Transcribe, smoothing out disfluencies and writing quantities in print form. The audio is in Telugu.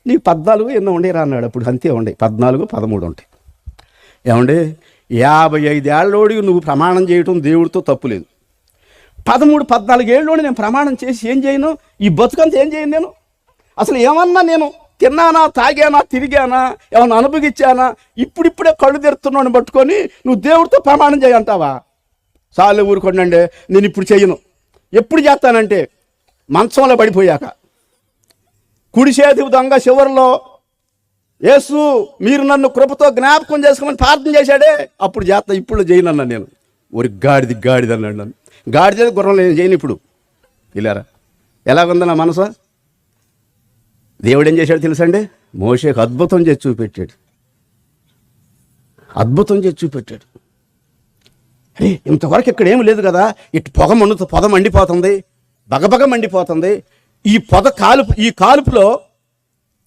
నీకు 14 ఎన్నో ఉండేరా అన్నాడు. అప్పుడు అంతే ఉండే 14, 13 ఉంటాయి. ఏమండి 55 ఏళ్ళలోడికి నువ్వు ప్రమాణం చేయటం దేవుడితో తప్పులేదు. 13, 14 ఏళ్ళలోని నేను ప్రమాణం చేసి ఏం చేయను? ఈ బతుకంతా ఏం చేయను నేను? అసలు ఏమన్నా నేను తిన్నానా, తాగానా, తిరిగానా, ఏమన్నా అనుభవించానా? ఇప్పుడిప్పుడే కళ్ళు తెరుతున్నాను పట్టుకొని నువ్వు దేవుడితో ప్రమాణం చేయంటావా? చాలు ఊరుకోండి, నేను ఇప్పుడు చెయ్యను. ఎప్పుడు చేస్తానంటే మంచంలో పడిపోయాక, కుడి చేతి దొంగ చివరిలో యేసు మీరు నన్ను కృపతో జ్ఞాపకం చేసుకోమని ప్రార్థన చేశాడే, అప్పుడు చేస్తా. ఇప్పుడు చేయనన్నా నేను. ఒక గాడిది అన్నాడు నన్ను. గాడిద గుర్రం నేను చేయను ఇప్పుడు. ఇలారా ఎలాగుంది నా మనసు? దేవుడు ఏం చేశాడు తెలుసండి? మోషేకు అద్భుతం చేసి చూపెట్టాడు. ఇంతవరకు ఇక్కడ ఏమి లేదు కదా, ఇటు పొగ మండిపోతుంది, బగబగ మండిపోతుంది. ఈ కాలుపులో